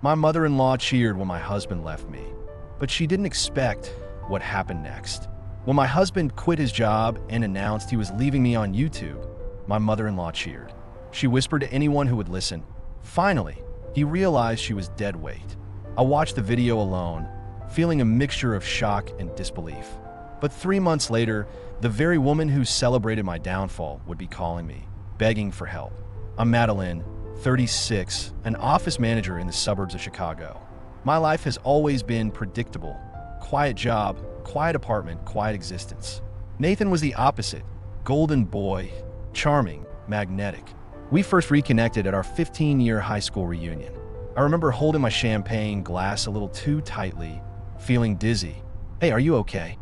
My mother-in-law cheered when my husband left me, but she didn't expect what happened next. When my husband quit his job and announced he was leaving me on YouTube, my mother-in-law cheered. She whispered to anyone who would listen. Finally, he realized she was dead weight. I watched the video alone, feeling a mixture of shock and disbelief. But 3 months later, the very woman who celebrated my downfall would be calling me, begging for help. I'm Madeline, 36, an office manager in the suburbs of Chicago. My life has always been predictable. Quiet job, quiet apartment, quiet existence. Nathan was the opposite. Golden boy, charming, magnetic. We first reconnected at our 15-year high school reunion. I remember holding my champagne glass a little too tightly, feeling dizzy. "Hey, are you okay?"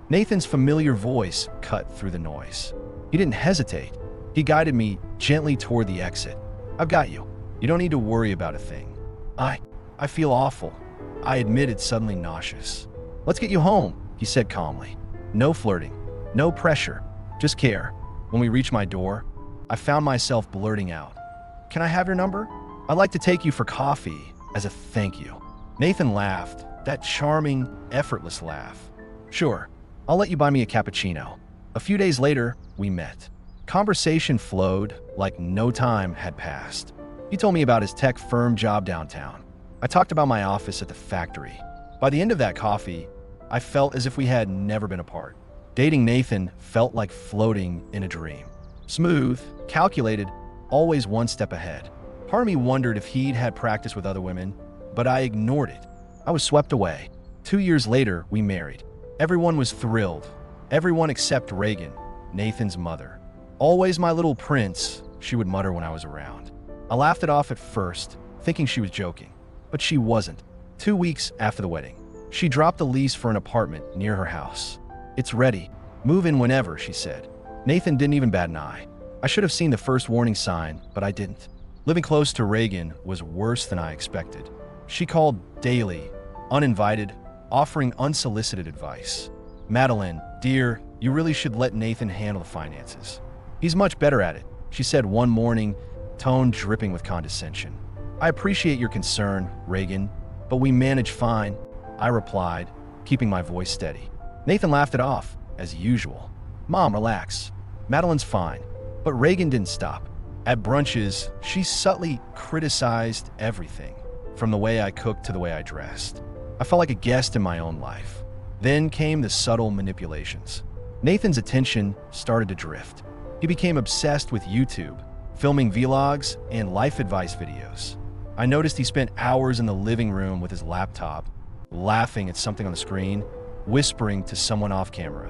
Nathan's familiar voice cut through the noise. He didn't hesitate. He guided me gently toward the exit. "I've got you. You don't need to worry about a thing." I feel awful," I admitted, suddenly nauseous. "Let's get you home," he said calmly. No flirting, no pressure, just care. When we reached my door, I found myself blurting out, "Can I have your number? I'd like to take you for coffee as a thank you." Nathan laughed, that charming, effortless laugh. "Sure, I'll let you buy me a cappuccino." A few days later, we met. Conversation flowed like no time had passed. He told me about his tech firm job downtown. I talked about my office at the factory. By the end of that coffee, I felt as if we had never been apart. Dating Nathan felt like floating in a dream. Smooth, calculated, always one step ahead. Part of me wondered if he'd had practice with other women, but I ignored it. I was swept away. 2 years later, we married. Everyone was thrilled. Everyone except Reagan, Nathan's mother. "Always my little prince," she would mutter when I was around. I laughed it off at first, thinking she was joking. But she wasn't. 2 weeks after the wedding, she dropped the lease for an apartment near her house. "It's ready. Move in whenever," she said. Nathan didn't even bat an eye. I should have seen the first warning sign, but I didn't. Living close to Reagan was worse than I expected. She called daily, uninvited, offering unsolicited advice. "Madeline, dear, you really should let Nathan handle the finances. He's much better at it," she said one morning, tone dripping with condescension. "I appreciate your concern, Reagan, but we manage fine," I replied, keeping my voice steady. Nathan laughed it off, as usual. "Mom, relax. Madeline's fine." But Reagan didn't stop. At brunches, she subtly criticized everything, from the way I cooked to the way I dressed. I felt like a guest in my own life. Then came the subtle manipulations. Nathan's attention started to drift. He became obsessed with YouTube, filming vlogs and life advice videos. I noticed he spent hours in the living room with his laptop, laughing at something on the screen, whispering to someone off camera.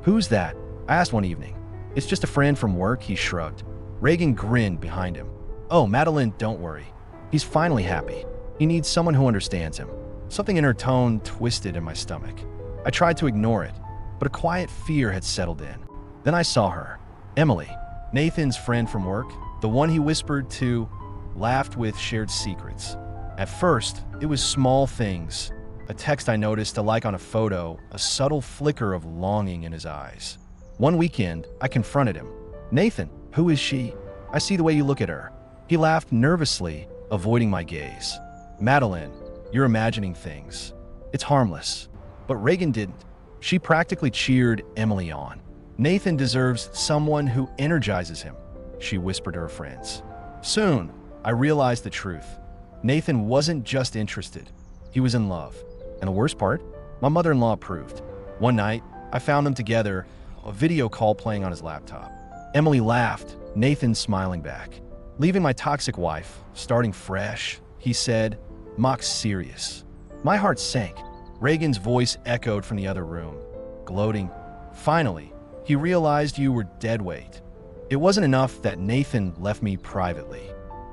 "Who's that?" I asked one evening. "It's just a friend from work," he shrugged. Reagan grinned behind him. "Oh, Madeline, don't worry. He's finally happy. He needs someone who understands him." Something in her tone twisted in my stomach. I tried to ignore it, but a quiet fear had settled in. Then I saw her. Emily, Nathan's friend from work, the one he whispered to, laughed with, shared secrets. At first, it was small things. A text I noticed, a like on a photo, a subtle flicker of longing in his eyes. One weekend, I confronted him. "Nathan, who is she? I see the way you look at her." He laughed nervously, avoiding my gaze. "Madeline, you're imagining things. It's harmless." But Reagan didn't. She practically cheered Emily on. "Nathan deserves someone who energizes him," she whispered to her friends. Soon, I realized the truth. Nathan wasn't just interested. He was in love. And the worst part? My mother-in-law approved. One night, I found them together, a video call playing on his laptop. Emily laughed, Nathan smiling back. "Leaving my toxic wife, starting fresh," he said, mock serious. My heart sank. Reagan's voice echoed from the other room, gloating. "Finally, he realized you were dead weight." It wasn't enough that Nathan left me privately.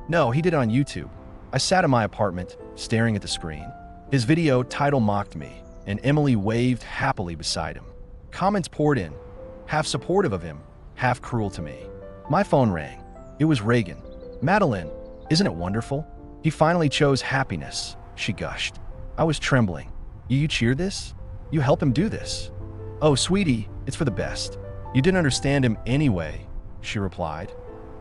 No, he did it on YouTube. I sat in my apartment, staring at the screen. His video title mocked me, and Emily waved happily beside him. Comments poured in, half supportive of him, half cruel to me. My phone rang. It was Reagan. "Madeline, isn't it wonderful? He finally chose happiness," she gushed. I was trembling. You cheer this? You help him do this?" "Oh, sweetie, it's for the best. You didn't understand him anyway," she replied,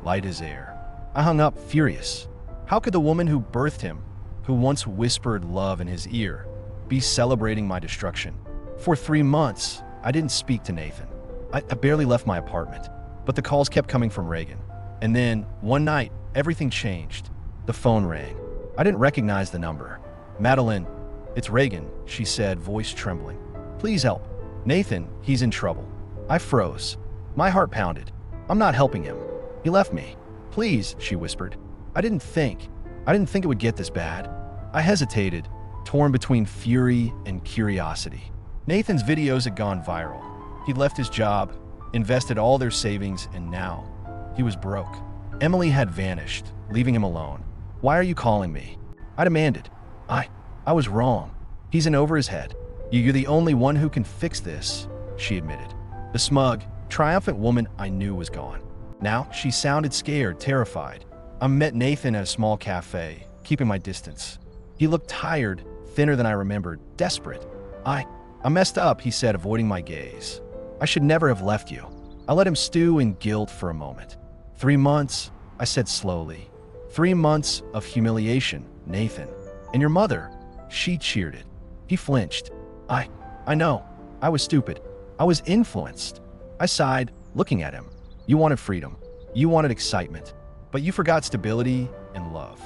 light as air. I hung up, furious. How could the woman who birthed him, who once whispered love in his ear, be celebrating my destruction. For 3 months, I didn't speak to Nathan. I barely left my apartment, but the calls kept coming from Reagan. And then, one night, everything changed. The phone rang. I didn't recognize the number. Madeline, it's Reagan, she said, voice trembling. Please help. Nathan, he's in trouble. I froze. My heart pounded. I'm not helping him. He left me. Please, she whispered. I didn't think it would get this bad. I hesitated, torn between fury and curiosity. Nathan's videos had gone viral. He'd left his job, invested all their savings, and now he was broke. Emily had vanished, leaving him alone. Why are you calling me? I demanded. I was wrong. He's in over his head. You're the only one who can fix this, she admitted. The smug, triumphant woman I knew was gone. Now she sounded scared, terrified. I met Nathan at a small cafe, keeping my distance. He looked tired, thinner than I remembered, desperate. I messed up, he said, avoiding my gaze. I should never have left you. I let him stew in guilt for a moment. 3 months, I said slowly. 3 months of humiliation, Nathan. And your mother, she cheered it. He flinched. I know. I was stupid. I was influenced. I sighed, looking at him. You wanted freedom. You wanted excitement. But you forgot stability and love.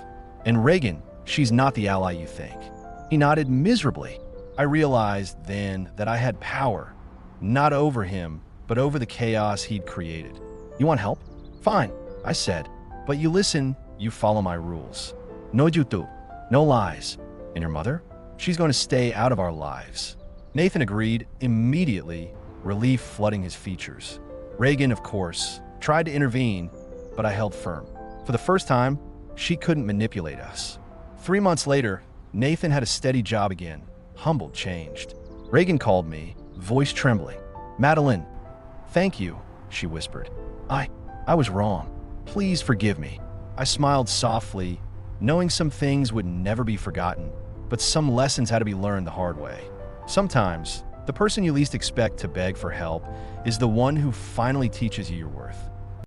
And Reagan, she's not the ally you think. He nodded miserably. I realized then that I had power, not over him, but over the chaos he'd created. You want help? Fine, I said. But you listen, you follow my rules. No YouTube, no lies. And your mother? She's going to stay out of our lives. Nathan agreed immediately, relief flooding his features. Reagan, of course, tried to intervene, but I held firm. For the first time, she couldn't manipulate us. 3 months later, Nathan had a steady job again, humbled, changed. Reagan called me, voice trembling. Madeline, thank you, she whispered. I was wrong. Please forgive me. I smiled softly, knowing some things would never be forgotten, but some lessons had to be learned the hard way. Sometimes, the person you least expect to beg for help is the one who finally teaches you your worth.